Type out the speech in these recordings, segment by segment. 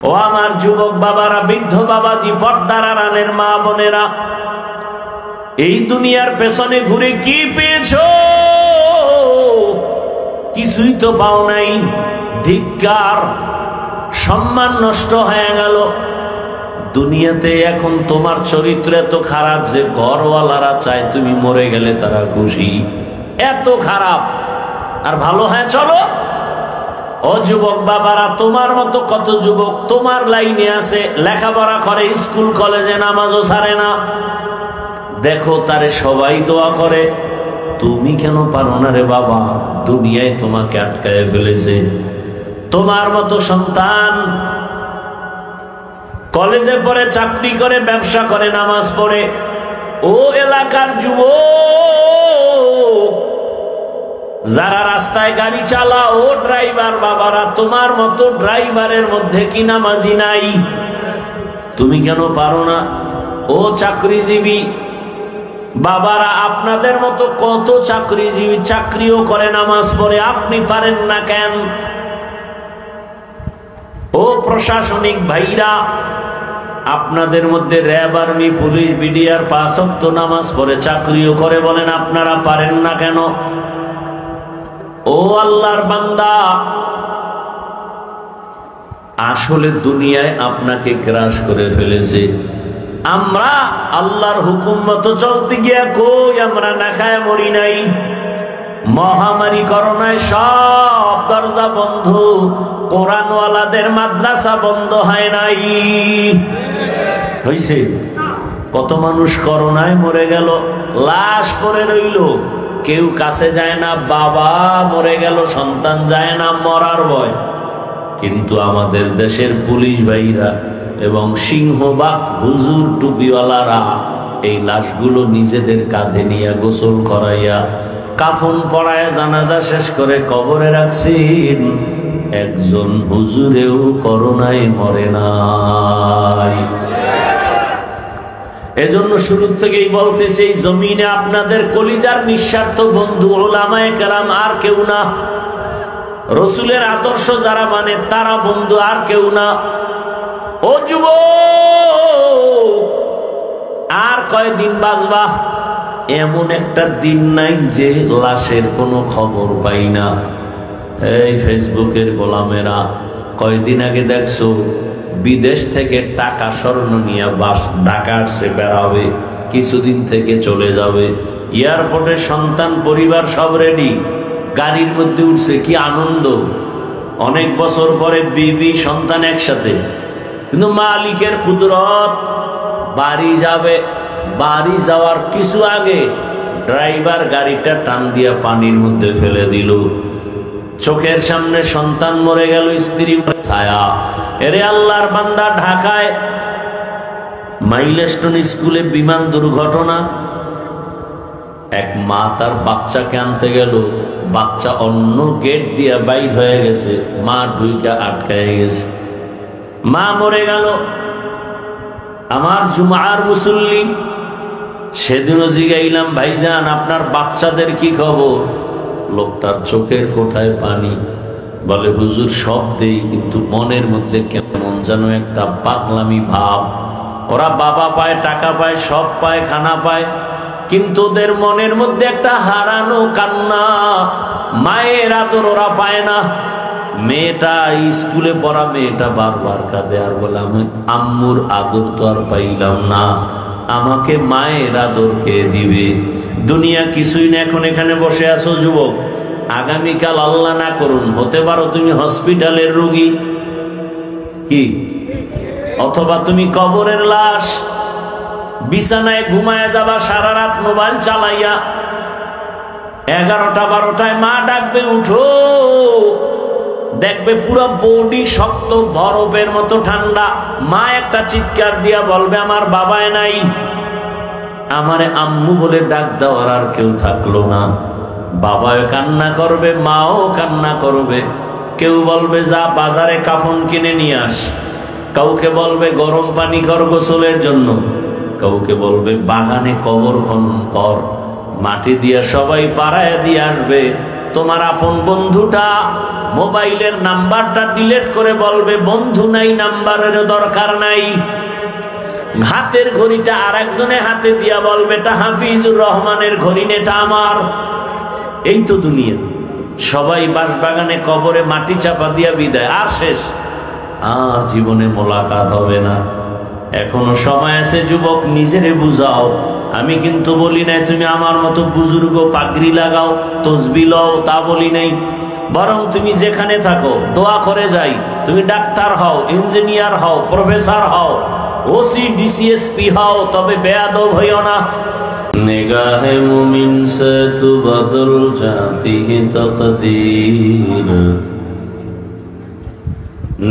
ও আমার যুবক বাবারা, বৃদ্ধ বাবাজি, পর্দার আড়ালের মা বোনেরা, এই দুনিয়ার পেছনে ঘুরে কি পেয়েছো? কিছুই তো পাও নাই। ধিক্কার, সম্মান নষ্ট হয়ে গেল। দুনিয়াতে এখন তোমার চরিত্র এত খারাপ যে ঘরওয়ালারা চায় তুমি মরে গেলে তারা খুশি। এত খারাপ, আর ভালো হয় চলো। ও যুবক বাবারা, তোমার মতো কত যুবক তোমার লাইনে আছে, লেখাপড়া করে, স্কুল কলেজে নামাজও ছাড়ে না। দেখো তারে সবাই দোয়া করে, তুমি কেন পারো না রে বাবা? দুনিয়ায় তোমাকে আটকায় ফেলেছে। তোমার মতো সন্তান কলেজে পড়ে, চাকরি করে, ব্যবসা করে, নামাজ পড়ে। ও এলাকার যুবক যারা রাস্তায় গাড়ি চালা, ও ড্রাইভার বাবারা, তোমার মতো ড্রাইভারের মধ্যে কি নামাজি নাই? তুমি কেন পারো না? ও চাকরিজীবী বাবারা, আপনাদের মতো কত চাকরিজীবী চাকরিও করে, নামাজ পড়ে, আপনি পারেন না কেন? ও প্রশাসনিক ভাইরা, আপনাদের মধ্যে র্যাব, আর্মি, পুলিশ, বিডিআর 5 ওয়াক্ত নামাজ পড়ে, চাকরিও করে, বলেন আপনারা পারেন না কেন? ও আল্লাহর বান্দা, আসলে দুনিয়ায় আপনাকে গ্রাস করে ফেলেছে। আমরা আল্লাহর হুকুম মতো চলতে গিয়া কই আমরা না খায় মরি নাই? মহামারী করোনায় সব দরজা বন্ধ, কোরআনওয়ালাদের মাদ্রাসা বন্ধ হয় নাই। হইছে? কত মানুষ করোনায় মরে গেল, লাশ পড়ে রইল, কেউ কাছে যায় না। বাবা মরে গেল, সন্তান যায় না, মরার ভয়। কিন্তু আমাদের দেশের পুলিশ ভাইরা এবং সিংহবাগ হুজুর টুপিওয়ালারা এই লাশগুলো নিজেদের কাঁধে নিয়ে গোসল করাইয়া, কাফন পরায়, জানাজা শেষ করে কবরে রাখছেন। একজন হুজুরেও করোনায় মরে নাই। এজন্য শুরু থেকেই বলতেছি, এই জমিনে আপনাদের কলিজার নিঃস্বার্থ বন্ধু উলামায়ে কেরাম, আর কেউ না। রসুলের আদর্শ যারা মানে তারা বন্ধু, আর কেউ না। ও যুবক, আর কয়দিন বাঁচবা? এমন একটা দিন নাই যে লাশের কোনো খবর পাই না। এই ফেসবুকের গোলামেরা, কয়দিন আগে দেখছো বিদেশ থেকে টাকা স্বর্ণ নিয়ে বাস ঢাকা আসছে, বেড়াবে, কিছুদিন থেকে চলে যাবে। এয়ারপোর্টে সন্তান, পরিবার সব রেডি, গাড়ির মধ্যে উঠছে, কি আনন্দ। অনেক বছর পরে বিবি সন্তান একসাথে, কিন্তু মালিকের কুদরত, বাড়ি যাবে, বাড়ি যাওয়ার কিছু আগে ড্রাইভার গাড়িটা টান দিয়া পানির মধ্যে ফেলে দিল। চোখের সামনে সন্তান মরে গেল, স্ত্রী ছায়া। এরে আল্লাহর বান্দা, ঢাকায় মাইলস্টোন স্কুলে বিমান দুর্ঘটনা। এক মা তার বাচ্চাকে আনতে গেল, বাচ্চা অন্য গেট দিয়ে বাইর হয়ে গেছে, মা ঢুইকা আটকায় গেছে, মা মরে গেল। আমার জুমার মুসল্লি, সেদিনও জিগাইলাম, ভাইজান আপনার বাচ্চাদের কি খবর? লোকটার চোখের কোঠায় পানি। বলে হুজুর সব দেই, কিন্তু মনের মধ্যে কেমন যেন একটা পাগলামি ভাব। ওরা বাবা পায়, টাকা পায়, সব পায়, খানা পায়, কিন্তু ওদের মনের মধ্যে একটা হারানো কান্না। মায়ের আদর ওরা পায় না। মেয়েটা স্কুলে পড়া মেয়েটা বারবার কাঁদে, আর বলে আমি আম্মুর আদর তো আর পাইলাম না, আমাকে মায়ের আদর কে দিবে? দুনিয়া কিছুই না। এখন এখানে বসে আছো যুবক, আগামীকাল আল্লাহ না করুন হতে পারো তুমি হসপিটালের রোগী, কি অথবা তুমি কবরের লাশ। বিছানায় ঘুমায় যাবা সারা রাত মোবাইল চালাইয়া, 11টা 12টায় মা ডাকবে উঠো, দেখবে পুরো বডি শক্ত বরফের মতো ঠান্ডা। মা একটা চিৎকার দিয়া বলবে আমার বাবায় নাই, আমারে আম্মু বলে ডাক দেওয়ার আর কেউ থাকলো না। বাবাও কান্না করবে, মাও কান্না করবে। কেউ বলবে যা বাজারে কাফন কিনে নিয়ে আস, কাউকে বলবে গরম পানি কর গোসলের জন্য, কাউকে বলবে বাগানে কবর খনন কর, মাটি দিয়া সবাই পাড়ায় দিয়ে আসবে, তোমার আপন বন্ধুটা মোবাইলের নাম্বারটা ডিলিট করে বলবে বন্ধু নাই, নাম্বারের দরকার নাই। হাতের ঘড়িটা আরেকজনের হাতে দিয়া বলবে এটা হাফিজুর রহমানের ঘড়ি, এটা আমার। এই তো দুনিয়া। সবাই বাঁশবাগানে কবরে মাটি চাপা দিয়া বিদায়, আর শেষ, আর জীবনে মোলাকাত হবে না। এখনো সময় আছে যুবক, নিজেরে বুঝাও। আমি কিন্তু বলি নাই তুমি আমার মতো বুজুর্গ পাগড়ি লাগাও, তসবি লও, তা বলি নাই। বরং তুমি যেখানে থাকো দোয়া করে যাই, তুমি ডাক্তার হও, ইঞ্জিনিয়ার হও, প্রফেসর হও, ওসি ডিসিএসপি হও, তবে বেয়াদব হইও না। निगाहे मुमिन से तू बदल जाती है तकदीर,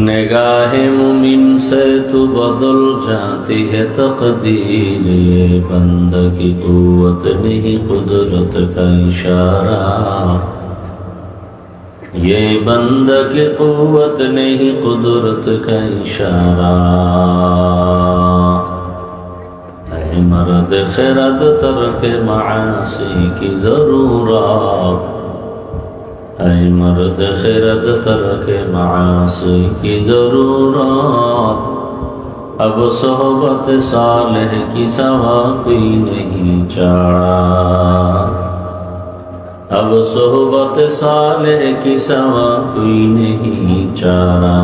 निगाहे मुमिन से तू बदल जाती है तकदीर, ये बंदा की कुव्वत नहीं कुदरत का इशारा, ये बंदा की कुव्वत नहीं कुदरत का इशारा। मर्द खिरद तरक मासी की जरूरत, ऐ मर्द खिरद तरक मासी की जरूरत, अब सोहबत सालेह की सवा कोई नहीं चाड़ा, अब सोहबत सालेह की सवा कोई नहीं चाड़ा।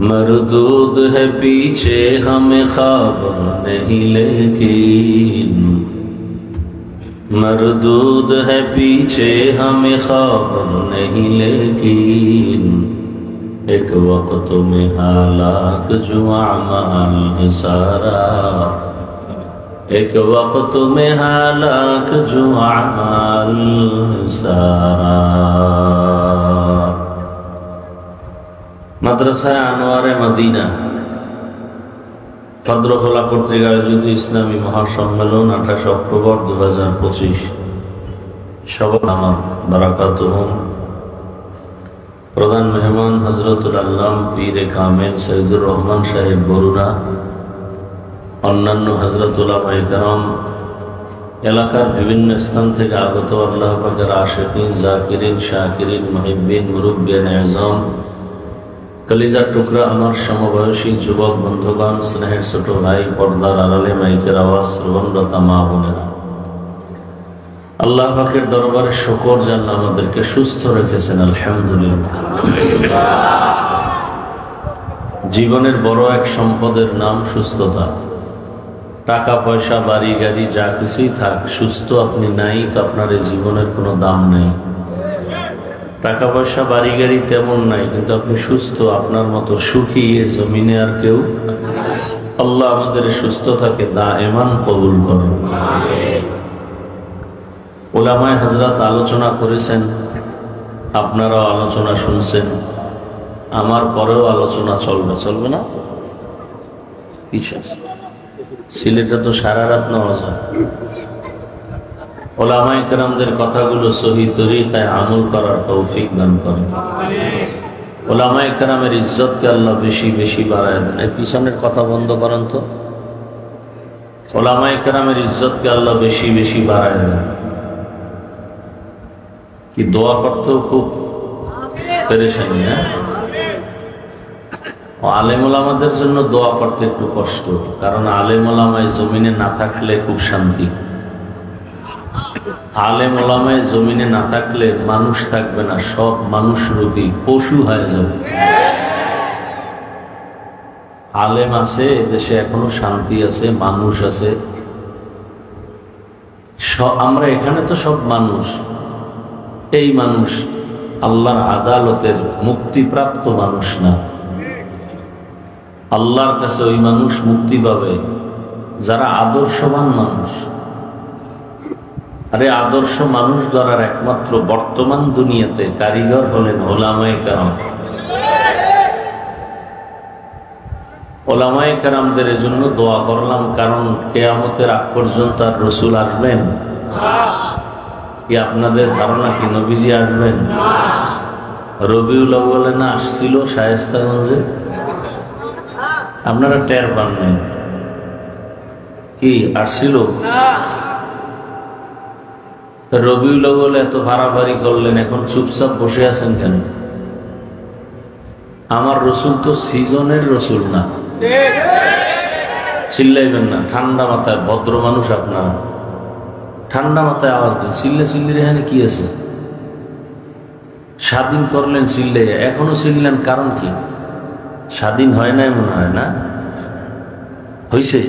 मरदूद है पीछे हमें खबर नहीं, लेकिन मरदूद है पीछे हमें खबर नहीं, लेकिन एक वक्त में हालाक जो अमाल सारा, एक वक्त में हालाक जो अमाल सारा। মাদ্রাসা আনোয়ারে মদিনা ভদ্রখোলা কর্তৃক আয়োজিত ইসলামী মহাসম্মেলন 28 অক্টোবর 2025। সবাই আমার বারাকাতুহুম। প্রধান মেহমান হযরতুল আল্লাম পীরে কামেল সৈয়দুর রহমান সাহেব বরুণা, অন্যান্য হযরত উলামায়ে কেরাম, এলাকার বিভিন্ন স্থান থেকে আগত আল্লাহ পাকের আশিকিন, জাকিরিন, শাকিরিন, মুহিব্বিন, মুরব্বিয়ান আযম, কলিজার টুকরা আমার সমবয়সী যুবক বন্ধুগণ, স্নেহের ছোট ভাই, পর্দার আড়ালে মাইকের আওয়াজ শ্রবণরতা মা বোনেরা, আল্লাহ পাকের দরবারে শুকর যে আল্লাহ আমাদেরকে সুস্থ রেখেছেন, আলহামদুলিল্লাহ। জীবনের বড় এক সম্পদের নাম সুস্থতা। টাকা পয়সা, বাড়ি গাড়ি যা কিছুই থাক, সুস্থ আপনি নাই তো আপনার এই জীবনের কোনো দাম নেই। টাকা পয়সা বাড়ি গাড়ি তেমন নাই, কিন্তু আপনি সুস্থ, আপনার মতো সুখী এ জমিনে আর কেউ। আল্লাহ আমাদের সুস্থতাকে দায়েমান কবুল করেন। উলামায়ে হযরত আলোচনা করেছেন, আপনারাও আলোচনা শুনছেন, আমার পরেও আলোচনা চলবে, চলবে না? সিলেটে তো সারা রাত নেওয়া যায়। উলামায়ে কেরামদের কথাগুলো সহি তরিকায় আমল করার তৌফিক দান করেন। উলামায়ে কেরামের ইজ্জতকে আল্লাহ বেশি বেশি বাড়ায় দেন। এই পিছনের কথা বন্ধ করেন তো। উলামায়ে কেরামের ইজ্জতকে আল্লাহ বেশি বেশি বাড়ায় দেন। কি দোয়া করতেও খুব পেরেশানি, হ্যাঁ? আলেম ওলামাদের জন্য দোয়া করতে একটু কষ্ট, কারণ আলেম ওলামায় জমিনে না থাকলে খুব শান্তি। আলেম ওলামায় জমিনে না থাকলে মানুষ থাকবে না, সব মানুষ রূপী পশু হয়ে যাবে। আলেম আছে দেশে, এখনো শান্তি আছে, মানুষ আছে। আমরা এখানে তো সব মানুষ। এই মানুষ আল্লাহর আদালতের মুক্তিপ্রাপ্ত মানুষ না। আল্লাহর কাছে ওই মানুষ মুক্তি পাবে যারা আদর্শবান মানুষ। আরে আদর্শ মানুষ গড়ার একমাত্র বর্তমান দুনিয়াতে কারিগর হলেন উলামায়ে কেরাম। উলামায়ে কেরামদের জন্য দোয়া করলাম, কারণ কিয়ামতের আগ পর্যন্ত আর রাসূল আসবেন কি? আপনাদের ধারণা কি নবীজি আসবেন? রবিউল আউয়ালে না আসছিল শায়েস্তাগঞ্জে? আপনারা টের পান নাই কি? আসছিল। রবিউল আউয়াল এত ফাড়াফাড়ি করলেন, এখন চুপচাপ বসে আছেন কেন? আমার রসুল তো সিজনের রসুল না। চিল্লাইবেন না, ঠান্ডা মাথায়, ভদ্র মানুষ আপনারা, ঠান্ডা মাথায় আওয়াজ দেন। চিল্লির এখানে কি আছে? স্বাধীন করলেন চিল্লে, এখনো চিল্লেন, কারণ কি? স্বাধীন হয় না এমন হয় না, হইছে?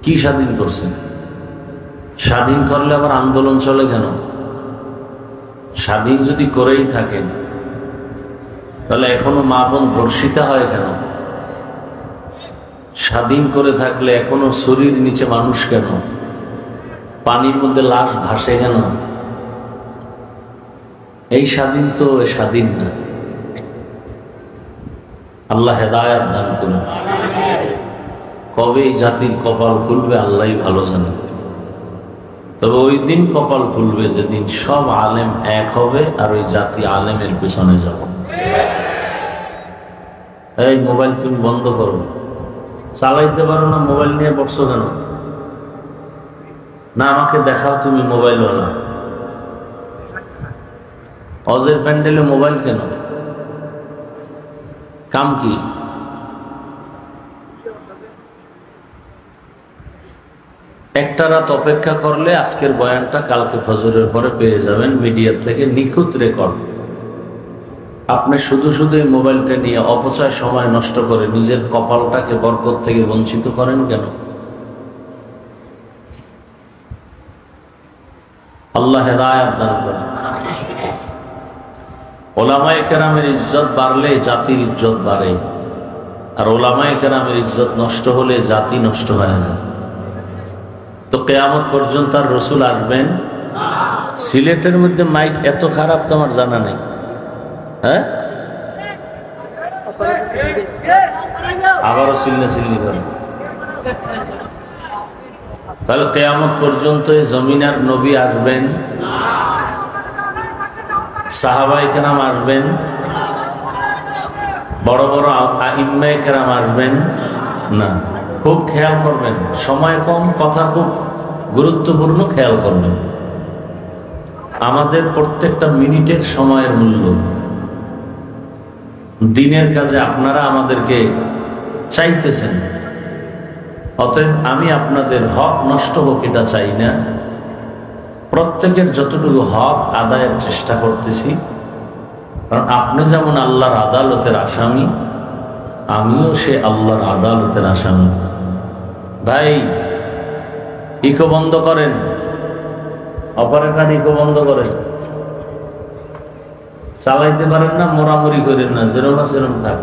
কি স্বাধীন করছেন? স্বাধীন করলে আবার আন্দোলন চলে কেন? স্বাধীন যদি করেই থাকেন তাহলে এখনো মা বোন ধর্ষিতা হয় কেন? স্বাধীন করে থাকলে এখনো শরীর নিচে মানুষ কেন? পানির মধ্যে লাশ ভাসে কেন? এই স্বাধীন তো স্বাধীন না। আল্লাহ হেদায়েত দান করুন। কবে এই জাতির কপাল খুলবে আল্লাহই ভালো জানেন। তবে ওই দিন কপাল খুলবে যেদিন সব আলেম এক হবে আর ওই জাতি আলেমের পেছনে যাব। এই মোবাইল তুমি বন্ধ করো, চালাইতে পারো না, মোবাইল নিয়ে বসছো কেন? না আমাকে দেখাও তুমি মোবাইলওয়ালা। অজের প্যান্ডেলে মোবাইল কেন? কাম কি? একটা রাত অপেক্ষা করলে আজকের বয়ানটা কালকে ফজরের পরে পেয়ে যাবেন মিডিয়া থেকে, নিখুঁত রেকর্ড। আপনি শুধু শুধু এই মোবাইলটা নিয়ে অপচয় সময় নষ্ট করে নিজের কপালটাকে বরকত থেকে বঞ্চিত করেন কেন? আল্লাহ হেদায়েত দান করেন। ওলামায়ে কেরামের ইজ্জত বাড়লে জাতির ইজ্জত বাড়ে, আর ওলামায়ে কেরামের ইজ্জত নষ্ট হলে জাতি নষ্ট হয়ে যায়। তো কিয়ামত পর্যন্ত আর রসুল আসবেন? সিলেটের মধ্যে মাইক এত খারাপ তো আমার জানা নেই। হ্যাঁ, আবারও চিল্লি করে। তাহলে কিয়ামত পর্যন্ত এই জমিনার নবী আসবেন, সাহাবায়ে কেরাম আসবেন, বড় বড় আইম্মায়ে কেরাম আসবেন না। খুব খেয়াল করবেন, সময় কম, কথা খুব গুরুত্বপূর্ণ, খেয়াল করবেন। আমাদের প্রত্যেকটা মিনিটের সময়ের মূল্য। দিনের কাজে আপনারা আমাদেরকে চাইতেছেন, অতএব আমি আপনাদের হক নষ্ট হোক এটা চাই না। প্রত্যেকের যতটুকু হক আদায়ের চেষ্টা করতেছি, কারণ আপনি যেমন আল্লাহর আদালতের আসামি, আমিও সে আল্লাহর আদালতের আসামি। ভাই ইকো বন্ধ করেন, অপারেটর ইকো বন্ধ করেন। চালাইতে পারেন না, মোরামুরি করেন না, যেরকম আছে সেরকম থাক।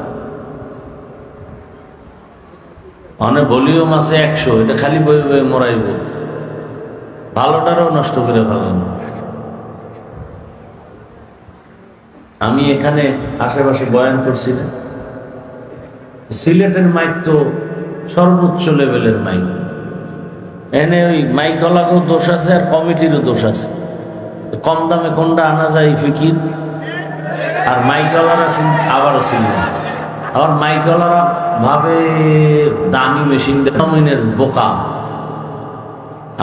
অনেক ভলিউম আছে 100, এটা খালি বই বই মোরাইব, ভালোটারও নষ্ট করে ফেলেন। আমি এখানে আশেপাশে বয়ান করছি না, সিলেটের মাইক তো সর্বোচ্চ লেভেলের মাইক। এনে ওই মাইকওয়ালাকেও দোষ আছে আর কমিটিরও দোষ আছে। কম দামে কোনটা আনা যায় ফিকির, আর মাইকওয়ালারা আবারও ছিল। আবার মাইকওয়ালারা ভাবে দামি মেশিন জমিনের বোকা,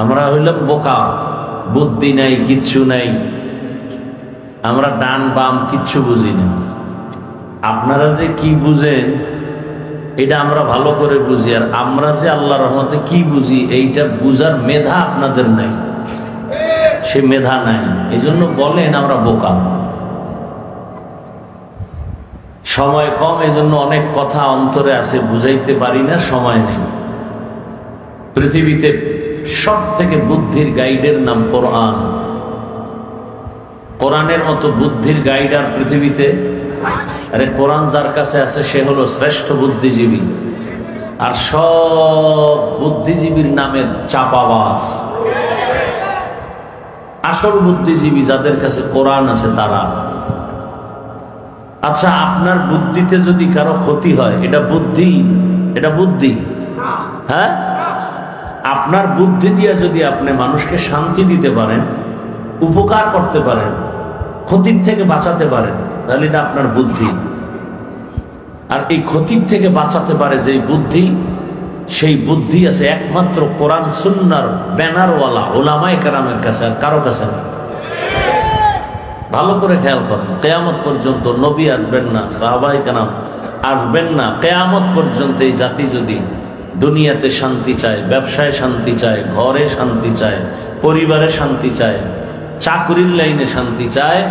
আমরা হইলাম বোকা, বুদ্ধি নাই, কিচ্ছু নাই, আমরা ডান বাম কিচ্ছু বুঝি না। আপনারা যে কি বুঝেন এটা আমরা ভালো করে বুঝি, আর আমরা যে আল্লাহর রহমতে কি বুঝি এইটা বুঝার মেধা আপনাদের নাই, সে মেধা নাই। এই জন্য বলেন আমরা বোকা। সময় কম, এই জন্য অনেক কথা অন্তরে আছে, বুঝাইতে পারি না, সময় নেই। পৃথিবীতে সব থেকে বুদ্ধির গাইডের নাম কোরআন। কোরআনের মতো বুদ্ধির গাইড আর পৃথিবীতে, আরে কোরআন যার কাছে আছে সে হলো শ্রেষ্ঠ বুদ্ধিজীবী, আর সব বুদ্ধিজীবীর নামের চাপাবাজ। আসল বুদ্ধিজীবী যাদের কাছে কোরআন আছে তারা। আচ্ছা, আপনার বুদ্ধিতে যদি কারো ক্ষতি হয়, এটা বুদ্ধি? এটা বুদ্ধি? হ্যাঁ, আপনার বুদ্ধি দিয়ে যদি আপনি মানুষকে শান্তি দিতে পারেন, উপকার করতে পারেন, ক্ষতির থেকে বাঁচাতে পারেন, তাহলে এটা আপনার বুদ্ধি। আর এই ক্ষতির থেকে বাঁচাতে পারে যে বুদ্ধি, সেই বুদ্ধি আছে একমাত্র কোরআন সুন্নাহর ব্যানারওয়ালা উলামায়ে কেরামের কাছে, আর কারো কাছে না। ভালো করে খেয়াল করেন, কিয়ামত পর্যন্ত নবী আসবেন না, সাহাবায়ে কেরাম আসবেন না, কিয়ামত পর্যন্ত এই জাতি যদি দুনিয়াতে শান্তি চায়, ব্যবসায় শান্তি চায়, ঘরে শান্তি চায়, পরিবারে শান্তি চায়, চাকরির লাইনে শান্তি চায়,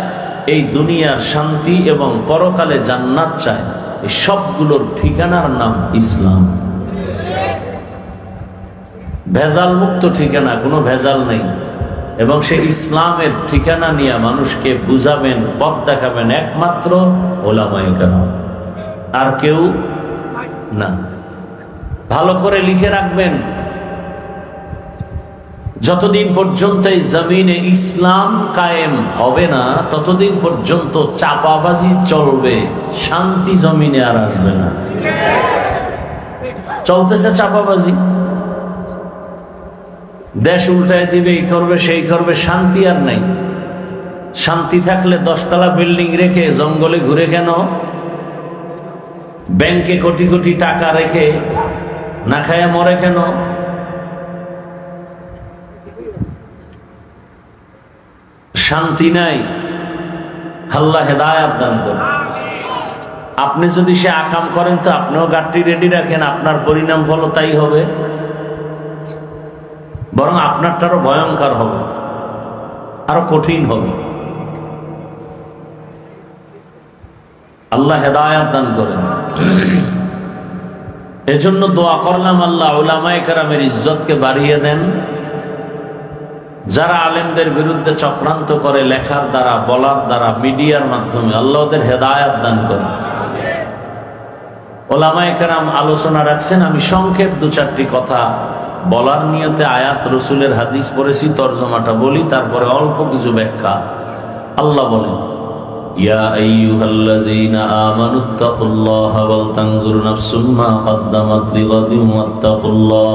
এই দুনিয়ার শান্তি এবং পরকালে জান্নাত চায়, এই সবগুলোর ঠিকানার নাম ইসলাম। ভেজাল মুক্ত ঠিকানা, কোনো ভেজাল নেই। এবং সে ইসলামের ঠিকানা নিয়ে মানুষকে বুঝাবেন, পথ দেখাবেন একমাত্র উলামায়ে কেরাম, আর কেউ না। ভালো করে লিখে রাখবেন, যতদিন পর্যন্ত এই জমিনে ইসলাম কায়েম হবে না ততদিন পর্যন্ত চাপাবাজি চলবে, শান্তি জমিনে আর আসবে না। চলতেছে চাপাবাজি, দেশ উল্টায় দিবে, এই করবে সেই করবে, শান্তি আর নাই। শান্তি থাকলে 10 তলা বিল্ডিং রেখে জঙ্গলে ঘুরে কেন? ব্যাংকে কোটি কোটি টাকা রেখে না খায় মরে কেন? শান্তি নাই। আল্লাহ হেদায়েত দান করুন। আপনি যদি সে আকাম করেন তো আপনিও গাড়ি রেডি রাখেন, আপনার পরিণাম ফল তাই হবে, বরং আপনারটারও ভয়ঙ্কর হবে, আরো কঠিন হবে। আল্লাহ হেদায়েত দান করেন। এজন্য দোয়া করলাম, আল্লাহ উলামায়ে কেরামের ইজ্জতকে বাড়িয়ে দেন। যারা আলেমদের বিরুদ্ধে চক্রান্ত করে লেখার দ্বারা, বলার দ্বারা, মিডিয়ার মাধ্যমে, আল্লাহ ওদের হেদায়েত দান করেন। উলামায়ে কেরাম আলোচনা রাখছেন, আমি সংক্ষেপ 2-4টি কথা বলার নিয়তে আয়াত রসুলের হাদিস পড়েছি, তরজমাটা বলি, তারপরে অল্প কিছু ব্যাখ্যা। আল্লাহ বলেন, ইয়া আইয়ুহাল্লাযীনা আমানুত্তাকুল্লাহা ওয়াল তানজুর নাফসুম মা কদ্দামাত লিগাদিন ওয়াত্তাকুল্লাহ।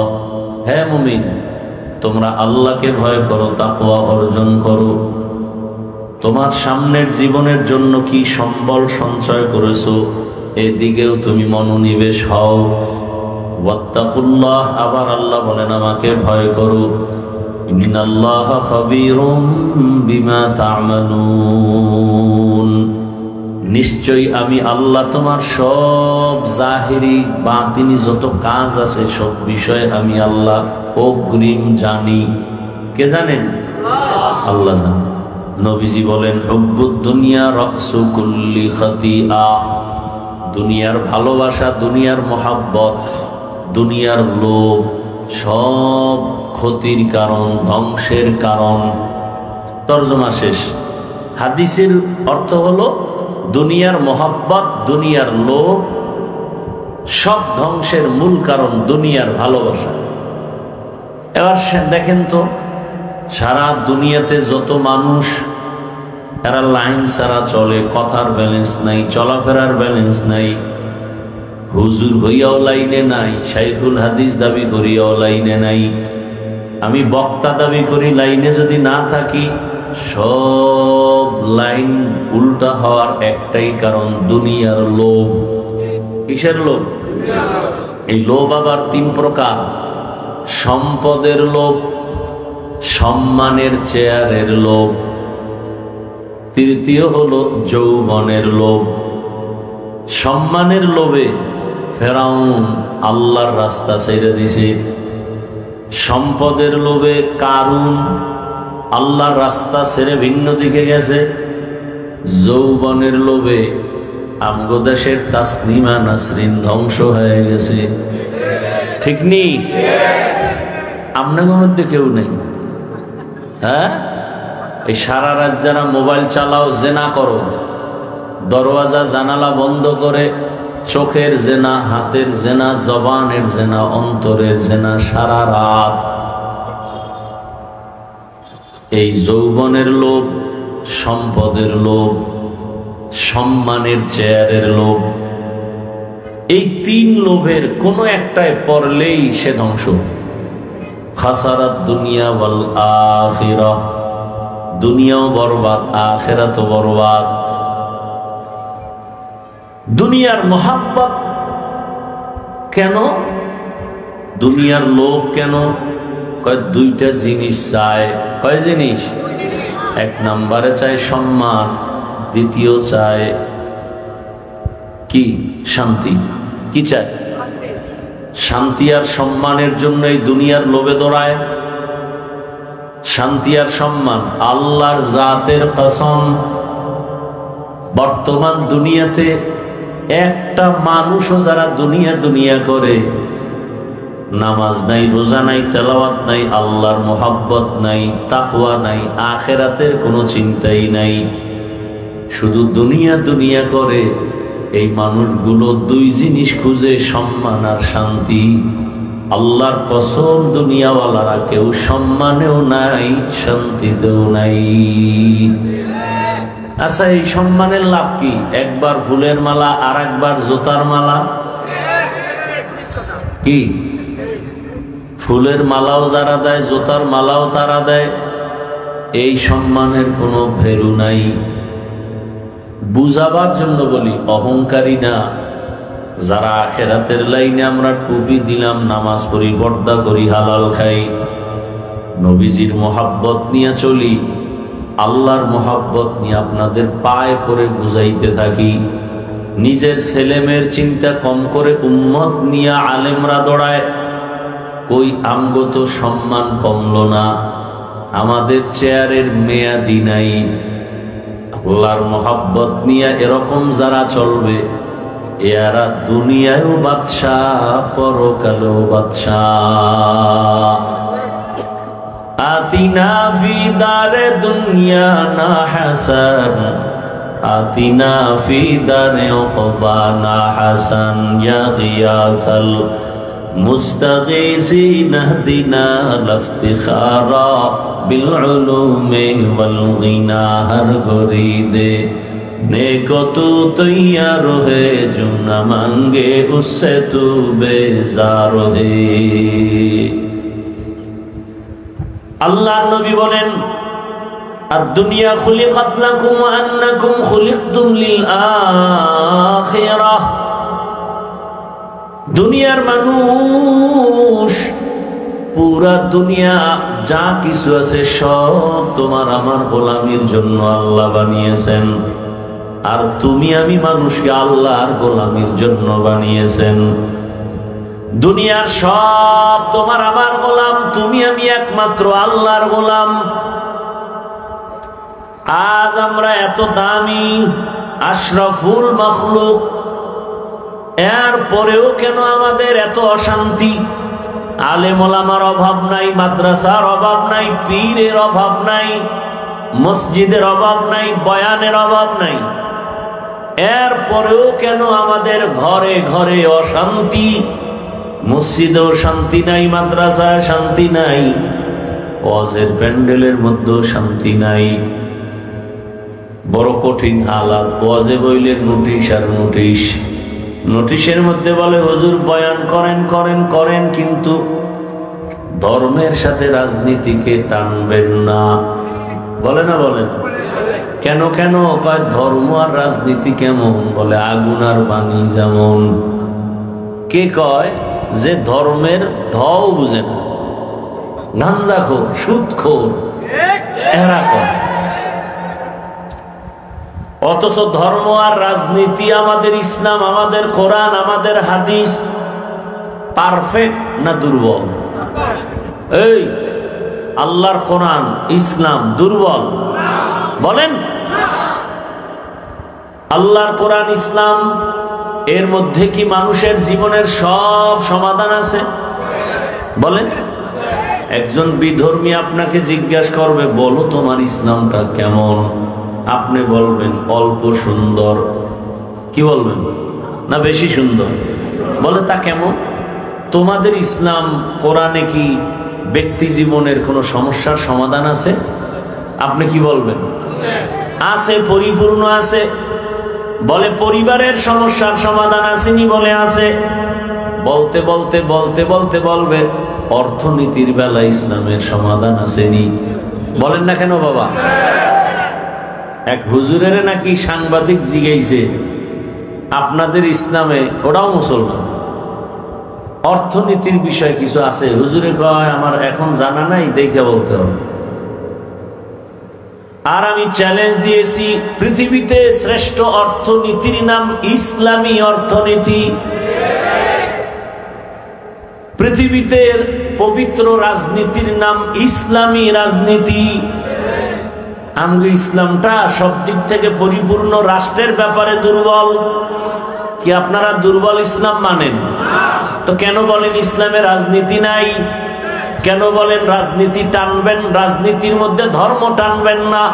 হে মুমিন, তোমরা আল্লাহকে ভয় করো, তাকওয়া অর্জন করো। তোমার সামনের জীবনের জন্য কি সম্বল সঞ্চয় করেছো, এদিকেও তুমি মনোনিবেশ হও। ওয়াত্তাকুল্লাহ, আবার আল্লাহ বলেন আমাকে ভয় করো। ইন্নাল্লাহা খাবীরুম বিমা তা'মালুন, নিশ্চয়ই আমি আল্লাহ তোমার সব জাহিরি বাতিনি যত কাজ আছে সব বিষয়ে আমি আল্লাহ অগ্রিম জানি। কে জানেন? আল্লাহ জানেন। নবীজি বলেন, হুব্বুদ দুনিয়া রাসু কুল্লি খাতিআ, দুনিয়ার ভালোবাসা, দুনিয়ার মোহাব্বত, দুনিয়ার লোভ সব ক্ষতির কারণ, ধ্বংসের কারণ। তরজমা শেষ। হাদিসের অর্থ হলো দুনিয়ার মোহাব্বত, দুনিয়ার লোভ সব ধ্বংসের মূল কারণ দুনিয়ার ভালোবাসা। এবার দেখেন তো, সারা দুনিয়াতে যত মানুষ, এরা লাইন ছাড়া চলে, কথার ব্যালেন্স নাই, চলাফেরার ব্যালেন্স নাই, হুজুর হইয়াও লাইনে নাই, শাইখুল হাদিস দাবি করিয়াও লাইনে নাই, আমি বক্তা দাবি করি লাইনে যদি না থাকি, সব লাইন উল্টা হওয়ার একটাই কারণ, দুনিয়ার লোভ। কিসের লোভ? এই লোভ আবার 3 প্রকার। সম্পদের লোভ, সম্মানের চেয়ারের লোভ, তৃতীয় হলো যৌবনের লোভ। সম্মানের লোভে ফেরাউন আল্লাহর রাস্তা ছেড়ে দিছে, সম্পদের লোভে কারুন আল্লাহর রাস্তা ছেড়ে ভিন্ন দিকে গেছে, যৌবনের লোভে আমগো দেশের তাসনিমা নাসরিন ধ্বংস হয়ে গেছে। ঠিক নেই? আপনাদের মধ্যে কেউ নেই? হ্যাঁ, এই সারা রাত যারা মোবাইল চালাও, জেনা করো, দরওয়াজা জানালা বন্ধ করে চোখের জেনা, হাতের জেনা, জবানের জেনা, অন্তরের জেনা, সারা রাত। এই যৌবনের লোভ, সম্পদের লোভ, সম্মানের চেয়ারের লোভ, এই 3 লোভের কোনো একটায় পড়লেই সে ধ্বংস। খাসারাত দুনিয়া ওয়াল আখিরাহ, দুনিয়াও বরবাদ, আখিরাতও বরবাদ। দুনিয়ার মোহাব্বত কেন? দুনিয়ার লোভ কেন? কয় দুইটা জিনিস চায়। কয় জিনিস? এক নম্বরে চায় সম্মান, দ্বিতীয় চায় কি? শান্তি। কি চায়? শান্তি আর সম্মানের জন্য এই দুনিয়ার লোভে দৌড়ায়। শান্তি আর সম্মান, আল্লাহর জাতের কসম, বর্তমান দুনিয়াতে একটা মানুষও যারা দুনিয়া দুনিয়া করে, নামাজ নাই, রোজা নাই, তেলাওয়াত নাই, আল্লাহর মোহাব্বত নাই, তাকওয়া নাই, আখিরাতের কোনো চিন্তাই নাই, শুধু দুনিয়া দুনিয়া করে, এই মানুষগুলো দুই জিনিস খুঁজে, সম্মান আর শান্তি। আল্লাহর কসম, দুনিয়াওয়ালারা কেউ সম্মানেও নাই, শান্তিতেও নাই। আচ্ছা, এই সম্মানের লাভ কি? একবার ফুলের মালা, আর একবার জুতার মালা। কি? ফুলের মালাও যারা দেয়, জুতার মালাও তারা দেয়, এই সম্মানের কোনো ভ্যালু নাই। বুঝাবার জন্য বলি, অহংকারী না। যারা আখিরাতের লাইনে আমরা টুপি দিলাম, নামাজ পড়ি, পর্দা করি, হালাল খাই, নবীজির মোহাব্বত নিয়ে চলি, আল্লাহর মোহাব্বত নিয়ে আপনাদের পায়ে পড়ে বুঝাইতে থাকি, নিজের ছেলেমেয়ের চিন্তা কম করে উম্মত নিয়ে আলেমরা দৌড়ায়, কই আমগত সম্মান কমলো না, আমাদের চেয়ারের মেয়াদি নাই। আল্লাহর মোহাব্বত নিয়ে এরকম যারা চলবে, এরা দুনিয়ায়ও বাদশাহ, পরকালেও বাদশাহ। আতিনা ফি দারে দুনিয়া না হাসান, আতিনা ফি দারে উকবা না হাসান, ইয়া গিয়াসাল মুস্তাগীসিন ইহদিনা লাফতিখারা বিল উলুমি ওয়াল গিনা। হর গরিদে नेको तू तैयार है, जो न मांगे उससे तू बेजार है। আল্লাহর নবী বলেন, আদ-দুনিয়া খুলিকাত লাকুম ওয়া আন্নাকুম খুলিকতুম লিল আখিরাহ। দুনিয়ার মানুষ, পুরা দুনিয়া যা কিছু আছে সব তোমার আমার গোলামির জন্য আল্লাহ বানিয়েছেন, আর তুমি আমি মানুষকে আল্লাহর গোলামির জন্য বানিয়েছেন। দুনিয়ার সব তোমার আমার গোলাম, তুমি আমি একমাত্র আল্লাহর গোলাম। আজ আমরা এত দামি, আশরাফুল মাখলুক, এর পরেও কেন আমাদের এত অশান্তি? আলেম ওলামার অভাব নাই, মাদ্রাসার অভাব নাই, পীরের অভাব নাই, মসজিদের অভাব নাই, বয়ানের অভাব নাই, এর পরেও কেন আমাদের ঘরে ঘরে অশান্তি? মসজিদেও শান্তি নাই, মাদ্রাসায় শান্তি নাই, ওয়াজের প্যান্ডেলের মধ্যেও শান্তি নাই। বড় কঠিন হালাত। ওয়াজে বইলে নোটিশ আর নোটিশ, নোটিশের মধ্যে বলে হুজুর বয়ান করেন করেন করেন, কিন্তু ধর্মের সাথে রাজনীতিকে টানবেন না। বলে না? বলেন কেন? কেন কয় ধর্ম আর রাজনীতি কেমন? বলে আগুন আর পানি যেমন। কে কয়? যে ধর্মের ধও বুঝে না, গাঞ্জাখোর, সুদখোর, এরা কয়। অথচ ধর্ম আর রাজনীতি, আমাদের ইসলাম, আমাদের কোরআন, আমাদের হাদিস পারফেক্ট না দুর্বল? এই আল্লাহর কোরআন ইসলাম দুর্বল? বলেন। আল্লাহর কোরআন ইসলাম এর মধ্যে কি মানুষের জীবনের সব সমাধান আছে? বলেন। একজন বিধর্মী আপনাকে জিজ্ঞাসা করবে, বলো তোমার ইসলামটা কেমন? আপনি বলবেন অল্প সুন্দর। কি বলবেন? না বেশি সুন্দর? বলে তা কেমন? তোমাদের ইসলাম কোরআনে কি ব্যক্তি জীবনের কোনো সমস্যার সমাধান আছে? আপনি কি বলবেন? আছে, পরিপূর্ণ আছে। বলে পরিবারের সমস্যার সমাধান আসেনি? বলে আছে। বলতে বলতে বলতে বলতে বলবে অর্থনীতির বেলা ইসলামের সমাধান আসেনি। বলেন না কেন বাবা? এক হুজুরের নাকি সাংবাদিক জিজ্ঞাসে, আপনাদের ইসলামে, ওরাও মুসলমান, অর্থনীতির বিষয় কিছু আছে, হুজুরে কয় আমার এখন জানা নাই, দেখে বলতে হবে। আর আমি চ্যালেঞ্জ দিয়েছি, পৃথিবীতে শ্রেষ্ঠ অর্থনীতির নাম ইসলামী অর্থনীতি। পৃথিবীতে পবিত্র রাজনীতির নাম ইসলামী রাজনীতি। আমগো ইসলামটা সব দিক থেকে পরিপূর্ণ, রাষ্ট্রের ব্যাপারে দুর্বল। কি আপনারা দুর্বল ইসলাম মানেন? তো কেন বলেন ইসলামে রাজনীতি নাই? কেন বলেন রাজনীতি টানবেন, রাজনীতির মধ্যে ধর্ম টানবেন না?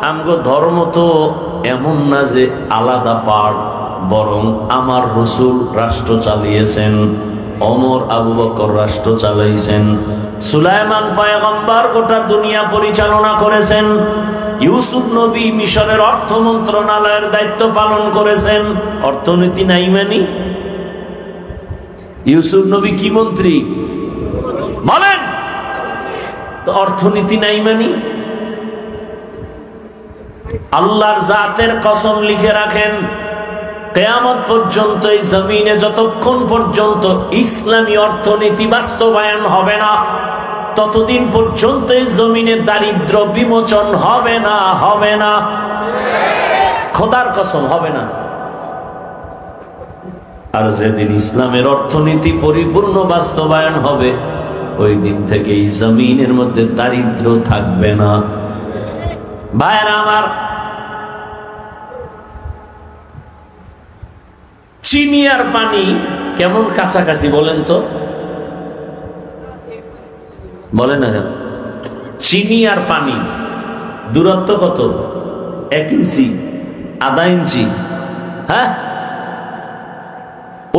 আমগো ধর্ম তো এমন না যে আলাদা পার্ট, বরং আমার রাসূল রাষ্ট্র চালিয়েছেন, ওমর আবু বকর রাষ্ট্র চালাইছেন, সুলাইমান পয়গম্বর গোটা দুনিয়া পরিচালনা করেছেন, ইউসুফ নবী মিশরের অর্থ মন্ত্রণালয়ের দায়িত্ব পালন করেছেন। অর্থনীতি নাই মানি? ইউসুফ নবী কি মন্ত্রী বলেন তো? অর্থনীতি নাই মানি? আল্লাহর জাতের কসম লিখে রাখেন, কিয়ামত পর্যন্ত এই জমিনে যতক্ষণ পর্যন্ত ইসলামী অর্থনীতি বাস্তবায়ন হবে না, ততদিন পর্যন্ত এই জমিনে দারিদ্র বিমোচন হবে না, হবে না, খোদার কসম হবে না। আর যেদিন ইসলামের অর্থনীতি পরিপূর্ণ বাস্তবায়ন হবে, ওই দিন থেকে এই জমিনের মধ্যে দারিদ্র থাকবে না। ভাইরা আমার, চিনি আর পানি কেমন কাছাকাছি বলেন তো? বলেন না কেন? চিনি আর পানি দূরত্ব কত? 1 ইঞ্চি, আধা ইঞ্চি? হ্যাঁ,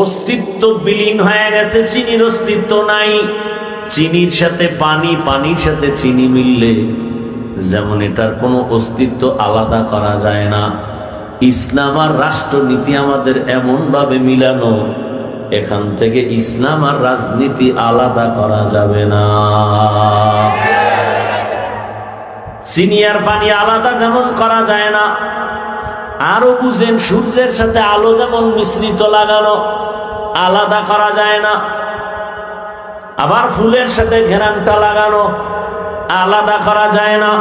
অস্তিত্ব বিলীন হয়ে গেছে, চিনির অস্তিত্ব নাই। চিনির সাথে পানি, পানির সাথে চিনি মিললে যেমন এটার কোনো অস্তিত্ব আলাদা করা যায় না, ইসলাম আর রাষ্ট্রনীতি আমাদের এমন ভাবে মিলানো, এখান থেকে ইসলাম আর রাজনীতি আলাদা করা যাবে না। চিনি আর পানি আলাদা যেমন করা যায় না, আরো বুঝেন, সূর্যের সাথে আলো যেমন মিশ্রিত লাগানো, আলাদা করা যায় না। আবার ফুলের সাথে ঘেরানটা লাগানো, আলাদা করা যায় না।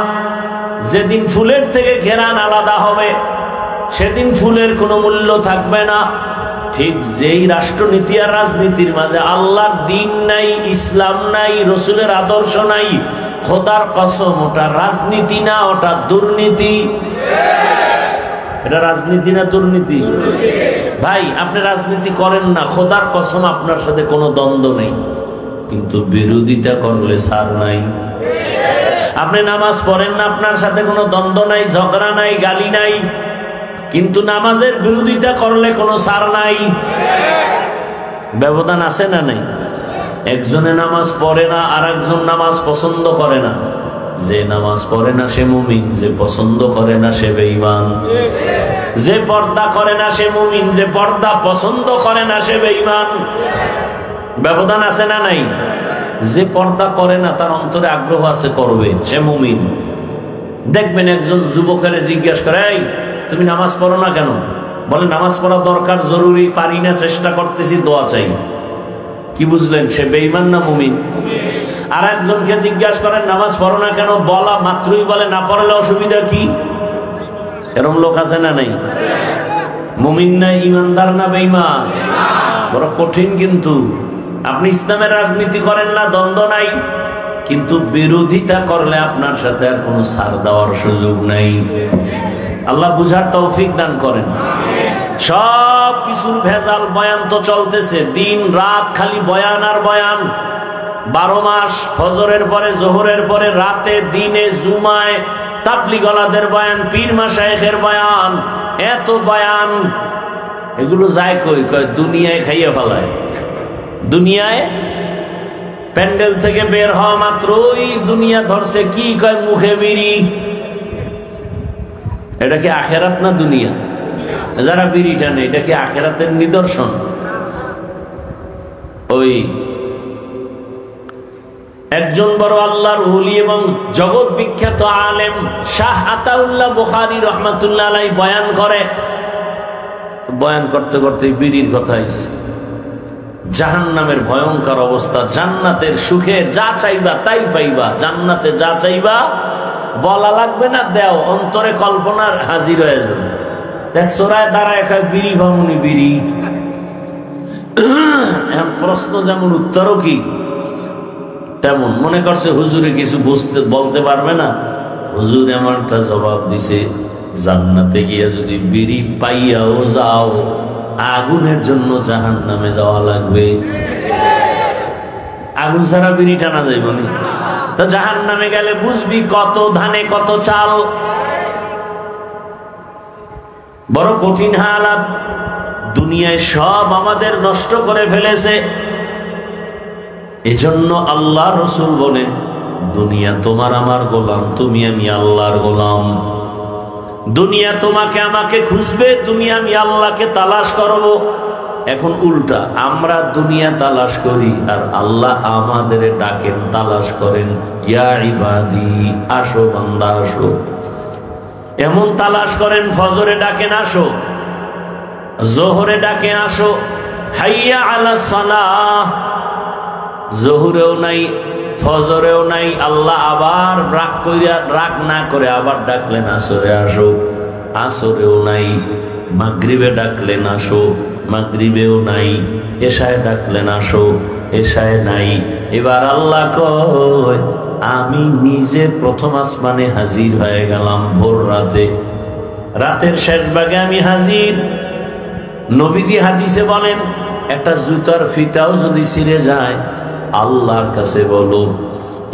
যেদিন ফুলের থেকে ঘেরান আলাদা হবে, সেদিন ফুলের কোনো মূল্য থাকবে না। ঠিক যেই রাষ্ট্রনীতি আর রাজনীতির মাঝে আল্লাহর দ্বীন নাই, ইসলাম নাই, রসুলের আদর্শ নাই, খোদার কসম ওটা রাজনীতি না, ওটা দুর্নীতি। এটা রাজনীতি না দুর্নীতি? ভাই, আপনি রাজনীতি করেন না, খোদার কসম আপনার সাথে কোনো দ্বন্দ্ব নেই, কিন্তু বিরোধিতা করলে ছাড় নাই। আপনি নামাজ পড়েন না, আপনার সাথে কোনো দ্বন্দ্ব নাই, ঝগড়া নাই, গালি নাই, কিন্তু নামাজের বিরোধিতা করলে কোনো ছাড় নাই। ব্যবধান আছে না নাই? একজনে নামাজ পড়ে না, আর একজন নামাজ পছন্দ করে না। যে নামাজ পড়ে না সে মুমিন, যে পছন্দ করে না সে বেঈমান। যে পর্দা করে না সে মুমিন, যে পর্দা পছন্দ করে না সে বেঈমান। ব্যবধান আছে না নাই? যে পর্দা করে না, তার অন্তরে আগ্রহ আছে, করবে, সে মুমিন। দেখবেন একজন যুবকের জিজ্ঞাসা করে, এই তুমি নামাজ পড়ো না কেন? বলে নামাজ পড়া দরকার, জরুরি, পারি না, চেষ্টা করতেছি, দোয়া চাই। কি বুঝলেন? সে বেঈমান না মুমিন? আর একজনকে জিজ্ঞাসা করেন নামাজ পড়ো না কেন, বলা মাত্রই বলে না পড়লে অসুবিধা কি? এরকম লোক আছে না নাই? মুমিন না ইমানদার না বেঈমান? বড় কঠিন। কিন্তু আপনি ইসলামের রাজনীতি করেন না, দ্বন্দ্ব নাই, কিন্তু বিরোধিতা করলে আপনার সাথে আর কোনো ছাড় দেওয়ার সুযোগ নাই। আল্লাহ বুঝার তৌফিক দান করেন। সব কিছুর ভেজাল, বয়ান তো চলতেছে দিন রাত, খালি বয়ান আর বয়ান। 12 মাস, ফজরের পরে, জোহরের পরে, রাতে, দিনে, জুমায় তাবলীগওয়ালাদের বয়ান, পীর মাশায়েখের বয়ান, এত বয়ান। এগুলো যায় কই? কয় দুনিয়ায় খাইয়ে ফেলায়। দুনিয়ায় প্যান্ডেল থেকে বের হওয়া মাত্রই দুনিয়া ধরছে, কি কয়? মুখে বিড়ি। এটা কি আখেরাত না দুনিয়া? যারা বিড়ি টানে, এটা কি আখেরাতের নিদর্শন? ওই একজন বড় আল্লাহর ওলি এবং জগৎ বিখ্যাত আলেম শাহ আতাউল্লাহ বুখারী রহমাতুল্লাহ আলাইহি বয়ান করে। বয়ান করতে করতে বিড়ির কথা আইছে। জাহান্নামের ভয়ঙ্কর অবস্থা। জান্নাতের সুখের যা চাইবা তাই পাইবা, জান্নাতে যা চাইবা বলা লাগবে না, দেও অন্তরে কল্পনার হাজির হয়ে যাবে। দেখ সোরায় দাঁড়ায় খায় বিড়ি ভামুনি বিড়ি। এখন প্রশ্ন যেমন উত্তরও কি তেমন। মনে করছে হুজুরে কিছু বলতে পারবে না, হুজুর এমন একটা জবাব দিছে, জান্নাতে গিয়া যদি বিড়ি পাইয়াও যাও আগুনের জন্য জাহান্নামে যাওয়া লাগবে। আগুন ছাড়া বিড়ি টানা যাইব না। তা জাহান্নামে গেলে বুঝবি কত ধানে কত চাল। বড় কঠিন হালাত। দুনিয়ায় সব আমাদের নষ্ট করে ফেলেছে। এজন্য আল্লাহ রসুল বলেন, দুনিয়া তোমার আমার গোলাম, তুমি আমি আল্লাহর গোলাম। দুনিয়া তোমাকে আমাকে খুঁজবে, তুমি আমি আল্লাহকে তালাশ করব। এখন উল্টা, আমরা দুনিয়া তালাশ করি আর আল্লাহ আমাদের ডাকেন, তালাশ করেন, ইয়া ইবাদি আসো বান্দা আসো। এমন তালাশ করেন, ফজরে ডাকেন আসো, জোহরে ডাকে আসো, হাইয়া আলাস সালাহ। জোহরেও নাই ফজরেও নাই, আল্লাহ আবার রাগ না করে আবার ডাকলেন আসরে আসো, আসরেও নাই। মাগরিবে ডাকলেন আসো, মাগরিবেও নাই। এশায় ডাকলেন আসো, এশায় নাই। এবার আল্লাহ কয়, আমি নিজে প্রথম আসমানে হাজির হয়ে গেলাম ভোর রাতে, রাতের শেষ ভাগে আমি হাজির। নবীজি হাদিসে বলেন, একটা জুতার ফিতাও যদি ছিঁড়ে যায় আল্লাহর কাছে বলো,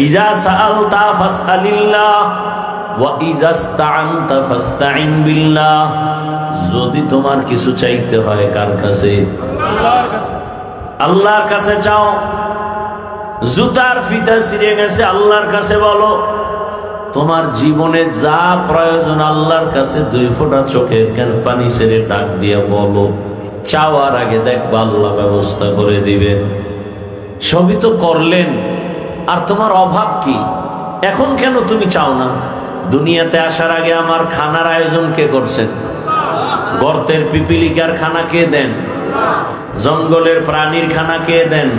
ইজা সাআলতা ফাসআলিল্লাহ ওয়া ইজা ইসতাআনতা ফাসতাইন বিল্লাহ। যদি তোমার কিছু চাইতে হয় কার কাছে? আল্লাহর কাছে। আল্লাহর কাছে চাও। জুতার ফিতা ছিঁড়ে গেছে, আল্লাহর কাছে বলো। তোমার জীবনে যা প্রয়োজন আল্লাহর কাছে 2 ফোঁটা চোখের পানি ছেড়ে ডাক দিয়ে বলো। চাওয়ার আগে দেখবা আল্লাহ ব্যবস্থা করে দিবেন। সবই তো করলেন, আর তোমার অভাব কি? এখন কেন তুমি চাও না? দুনিয়াতে আসার আগে আমার খানার আয়োজন কে করছেন? গর্তের পিপিলিকার খানা কে দেন? জঙ্গলের প্রাণীর খানা কে দেন?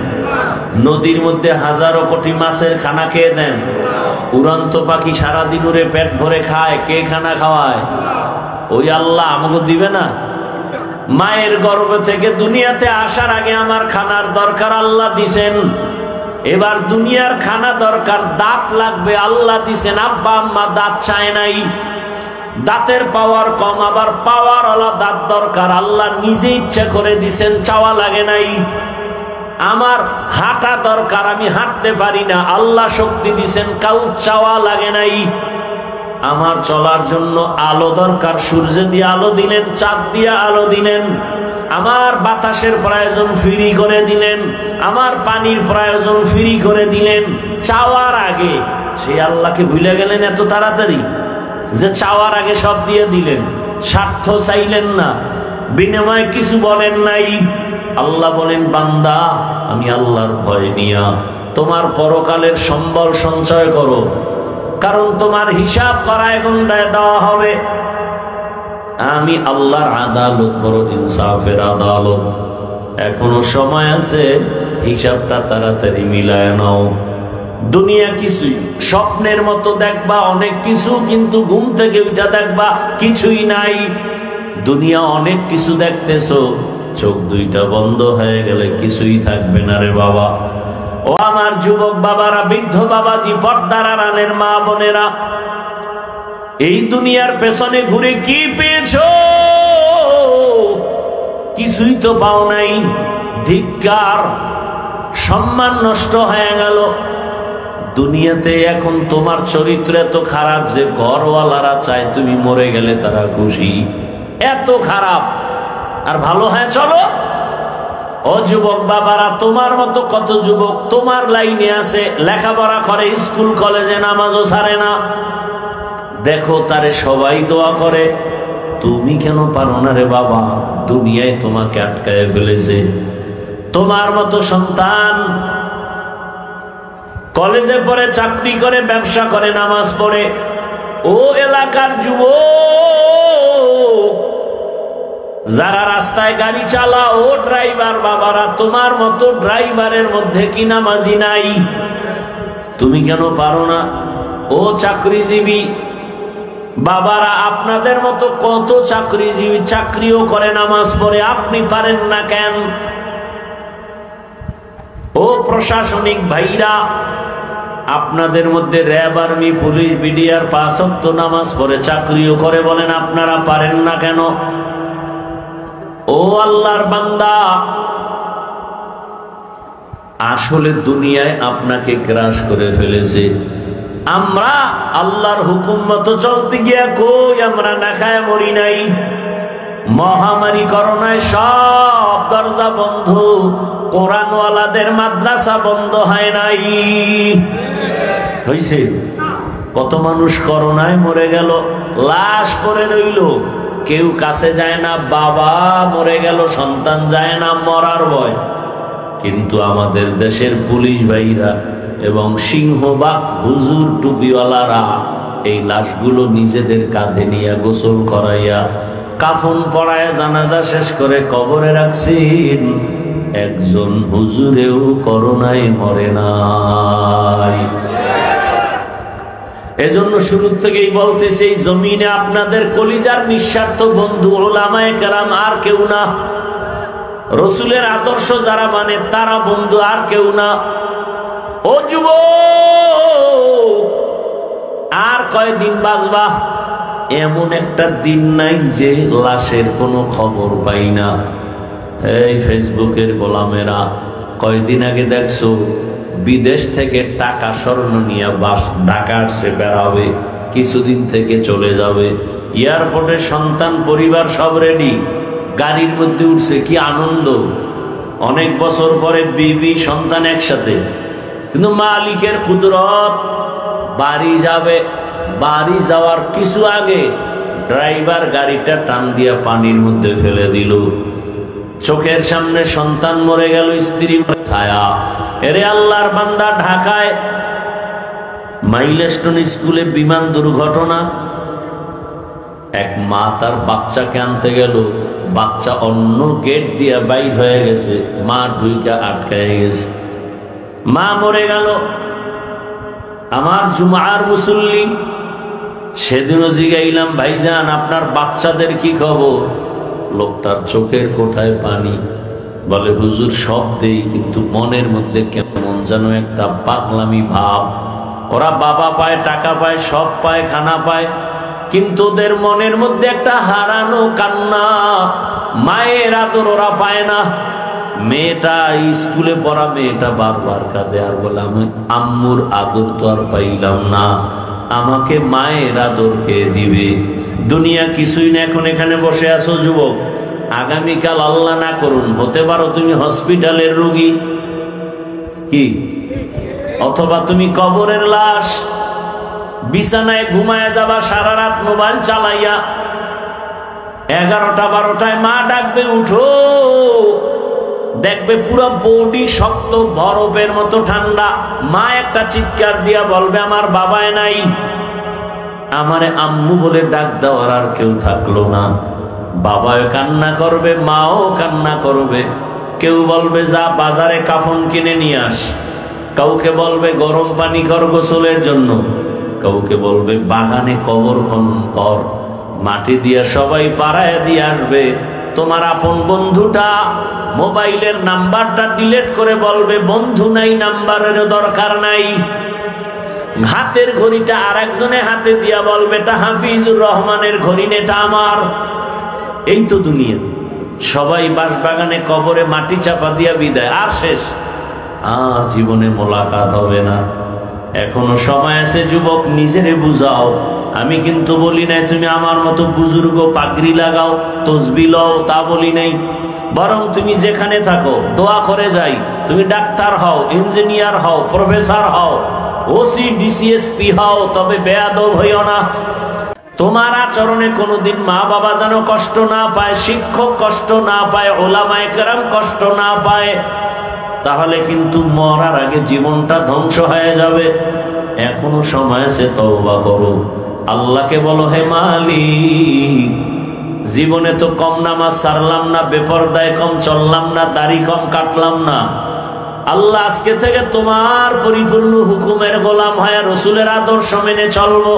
নদীর মধ্যে হাজারো কোটি মাছের খানা কে দেন? উড়ন্ত পাখি সারাদিন উড়ে পেট ভরে খায়, কে খানা খাওয়ায়? ওই আল্লাহ আমাকে দিবে না? মায়ের গর্ভ থেকে দুনিয়াতে আসার আগে আমার খানার দরকার, আল্লাহ দিছেন। এবার দুনিয়ার খানা দরকার, দাঁত লাগবে, আল্লাহ দিছেন। আব্বা আম্মা দাঁত চায় নাই, দাঁতের পাওয়ার কম, আবার পাওয়ার ওয়ালা দাঁত দরকার, আল্লাহ নিজে ইচ্ছা করে দিছেন, চাওয়া লাগে নাই। আমার হাঁটা দরকার, আমি হাঁটতে পারি না, আল্লাহ শক্তি দিছেন, কাউ চাওয়া লাগে নাই। আমার চলার জন্য আলো দরকার, সূর্য দিয়ে আলো দিলেন, চাঁদ দিয়ে আলো দিলেন। আমার বাতাসের প্রয়োজন ফ্রি করে দিলেন, আমার পানির প্রয়োজন ফ্রি করে দিলেন। চাওয়ার আগে সেই আল্লাহকে ভুলে গেলেন এত তাড়াতাড়ি যে চাওয়ার আগে সব দিয়ে দিলেন। স্বার্থ চাইলেন না, বিনিময়ে কিছু বলেন নাই। আল্লাহ বলেন, বান্দা আমি আল্লাহর ভয় নিয়া তোমার পরকালের সম্বল সঞ্চয় করো, কারণ তোমার হিসাব করায় গন্ডায় দেওয়া হবে। আমি আল্লাহর আদালত বড় ইনসাফের আদালত। এখনো সময় আছে, হিসাবটা তাড়াতাড়ি মিলায় নাও। দুনিয়া কিছুই স্বপ্নের মতো দেখবা অনেক কিছু, কিন্তু ঘুম থেকে উঠা দেখবা কিছুই নাই। দুনিয়া অনেক কিছু দেখতেছো, চোখ দুইটা বন্ধ হয়ে গেলে কিছুই থাকবে না রে বাবা। ও আমার যুবক বাবারা, বৃদ্ধ বাবাজি, পর্দার আড়ালের মা বোনেরা, এই দুনিয়ার পেছনে ঘুরে কি পেয়েছো? কিছুই তো পাও নাই। ধিক্কার, সম্মান নষ্ট হয়ে গেল। দুনিয়াতে এখন তোমার চরিত্র এত খারাপ যে ঘরওয়ালারা চায় তুমি মরে গেলে তারা খুশি। এত খারাপ, আর ভালো হয় চলো। ও যুবক বাবারা, তোমার মতো কত যুবক তোমার লাইনে আছে, লেখাপড়া করে, স্কুল কলেজে নামাজও ছাড়ে না। দেখো তারে সবাই দোয়া করে, তুমি কেন পারো না রে বাবা? দুনিয়ায় তোমাকে আটকায় ফেলেছে। তোমার মতো সন্তান কলেজে পড়ে, চাকরি করে, ব্যবসা করে, নামাজ পড়ে। ও এলাকার যুবক, যারা রাস্তায় গাড়ি চালাও, ও ড্রাইভার বাবারা, তোমার মতো ড্রাইভারের মধ্যে কি নামাজি নাই? তুমি কেন পারো না? ও চাকরিজীবী বাবারা, আপনাদের মতো কত চাকরিজীবী চাকরিও করে, নামাজ পড়ে, আপনি পারেন না কেন? ও প্রশাসনিক ভাইরা, আপনাদের মধ্যে র্যাব, আর্মি, পুলিশ, বিডিআর 5 ওয়াক্ত নামাজ পড়ে, চাকরিও করে, বলেন আপনারা পারেন না কেন? ও আল্লাহর বান্দা, আসলে দুনিয়ায় আপনাকে গ্রাস করে ফেলেছে। আমরা আল্লাহর হুকুম মতো চলতে গিয়া কই আমরা না খায় মরি নাই? মহামারী করোনায় সব দরজা বন্ধ, কোরআনওয়ালাদের মাদ্রাসা বন্ধ হয় নাই। হইছে? কত মানুষ করোনায় মরে গেল, লাশ পড়ে রইল, কেউ কাছে যায় না। বাবা মরে গেল, সন্তান যায় না, মরার ভয়। কিন্তু আমাদের দেশের পুলিশ ভাইরা এবং সিংহবাগ হুজুর টুপিওয়ালারা এই লাশগুলো নিজেদের কাঁধে নিয়ে গোসল করাইয়া, কাফন পরায়, জানাজা শেষ করে কবরে রাখছেন। একজন হুজুরেও করোনায় মরে নাই। এজন্য শুরু থেকেই বলতেছি, এই জমিনে আপনাদের কলিজার নিঃস্বার্থ বন্ধু উলামায়ে কেরাম, আর কেউ না। রসুলের আদর্শ যারা মানে তারা বন্ধু, আর কেউ না। ও যুবক, আর কয়দিন বাঁচবা? এমন একটা দিন নাই যে লাশের কোনো খবর পাই না। এই ফেসবুকের গোলামেরা, কয়দিন আগে দেখছো বিদেশ থেকে টাকা স্বর্ণ নিয়ে বাস ঢাকা আসছে, বেড়াবে, কিছুদিন থেকে চলে যাবে। এয়ারপোর্টে সন্তান পরিবার সব রেডি, গাড়ির মধ্যে উঠছে, কি আনন্দ। অনেক বছর পরে বিবি সন্তান একসাথে, কিন্তু মালিকের কুদরত, বাড়ি যাবে, বাড়ি যাওয়ার কিছু আগে ড্রাইভার গাড়িটা টান দিয়া পানির মধ্যে ফেলে দিল। চোখের সামনে সন্তান মরে গেল, স্ত্রী ছায়া। এরে আল্লাহর বান্দা, ঢাকায় মাইলস্টোন স্কুলে বিমান দুর্ঘটনা। এক মা তার বাচ্চাকে আনতে গেল, বাচ্চা অন্য গেট দিয়ে বাইর হয়ে গেছে, মা ঢুইকা আটকায় গেছে, মা মরে গেল। আমার জুমার মুসল্লি, সেদিনও জিগাইলাম, ভাইজান আপনার বাচ্চাদের কি খবর? লোকটার চোখের কোঠায় পানি। বলে, হুজুর সব দেই, কিন্তু মনের মধ্যে কেমন যেন একটা পাগলামি ভাব। ওরা বাবা পায়, টাকা পায়, সব পায়, খানা পায়, কিন্তু ওদের মনের মধ্যে একটা হারানো কান্না। মায়ের আদর ওরা পায় না। মেয়েটা স্কুলে পড়া, মেয়েটা বারবার কাঁদে আর বলে, আমি আম্মুর আদর তো আর পাইলাম না, আমাকে মায়ের আদর কে দিবে? দুনিয়া কিছুই না। এখন এখানে বসে আছো যুবক, আগামীকাল আল্লাহ না করুন হতে পারো তুমি হসপিটালের রোগী, কি, অথবা তুমি কবরের লাশ। বিছানায় ঘুমায় যাবা সারা রাত মোবাইল চালাইয়া, 11টা 12টায় মা ডাকবে, উঠো, দেখবে পুরো বডি শক্ত, বরফের মতো ঠান্ডা। মা একটা চিৎকার দিয়া বলবে, আমার বাবায় নাই, আমারে আম্মু বলে ডাক দেওয়ার আর কেউ থাকলো না। বাবাও কান্না করবে, মাও কান্না করবে। কেউ বলবে, যা বাজারে কাফন কিনে নিয়ে আস। কাউকে বলবে, গরম পানি কর গোসলের জন্য। কাউকে বলবে, বাগানে কবর খনন কর, মাটি দিয়া সবাই পাড়ায় দিয়ে আসবে। তোমার আপন বন্ধুটা মোবাইলের নাম্বারটা ডিলিট করে বলবে, বন্ধু নাই, নাম্বারের দরকার নাই। হাতের ঘড়িটা আর একজনে হাতে দিয়া বলবে, এটা হাফিজুর রহমানের ঘড়ি, এটা আমার। এই তো দুনিয়া। সবাই বাঁশবাগানে কবরে মাটি চাপা দিয়া বিদায়, আর শেষ, আর জীবনে মোলাকাত হবে না। এখনো সময় আছে যুবক, নিজেরে বুঝাও। আমি কিন্তু বলি নাই তুমি আমার মতো বুজুর্গ পাগড়ি লাগাও, তসবি লও, তা বলি নাই। বরং তুমি যেখানে থাকো দোয়া করে যাই, তুমি ডাক্তার হও, ইঞ্জিনিয়ার হও, প্রফেসর হও, ওসি ডিসিএসপি হও, তবে বেয়াদব হইও না। তোমার আচরণে কোনোদিন মা বাবা যেন কষ্ট না পায়, শিক্ষক কষ্ট না পায়, ওলামায়ে কেরাম কষ্ট না পায়। তাহলে কিন্তু মরার আগে জীবনটা ধ্বংস হয়ে যাবে। এখনো সময় আছে, তওবা করো। আল্লাহকে বলো, হে মালিক, জীবনে তো কম নামাজ ছাড়লাম না, বেপরদায় কম চললাম না, দাড়ি কম কাটলাম না। আল্লাহ আজকে থেকে তোমার পরিপূর্ণ হুকুমের গোলাম হয়ে রসুলের আদর্শ মেনে চলবো,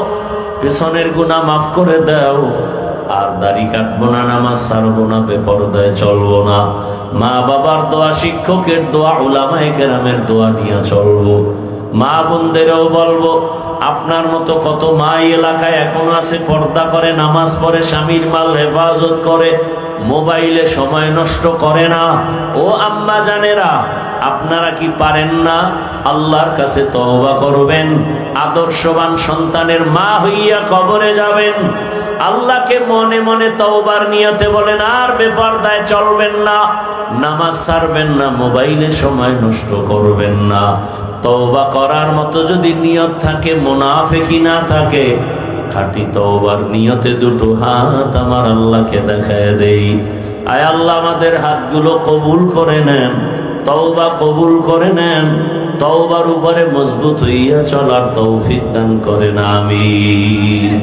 পেছনের গুনাহ মাফ করে দাও, আর দাড়ি কাটবো না, নামাজ ছাড়বো না, বেপরদায় চলবো না। মা বাবার দোয়া, শিক্ষকের দোয়া, উলামায়ে কেরামের দোয়া নিয়ে চলবো। মা বোনদেরও বলবো, আপনার মতো কত মা এলাকায় এখনো আছে, পর্দা করে, নামাজ পড়ে, স্বামীর মাল হেফাজত করে, মোবাইলে সময় নষ্ট করে না। ও আম্মা জানেরা, আপনারা কি পারেন না আল্লাহর কাছে তওবা করবেন, আদর্শবান সন্তানের মা হইয়া কবরে যাবেন, আল্লাহকে মনে মনে তওবার নিয়তে বলেন, আর বেপরদায় চলবেন না, নামাজ ছাড়বেন না, মোবাইলে সময় নষ্ট করবেন না। তওবা করার মতো যদি নিয়ত থাকে, মুনাফিকি না থাকে, খাঁটি তওবার নিয়তে দুটো হাত আমার আল্লাহকে দেখায় দেই। আয় আল্লাহ, আমাদের হাতগুলো কবুল করে নেন, তওবা কবুল করে নেন, তওবার উপরে মজবুত হইয়া চলার তৌফিক দান করেন, আমিন।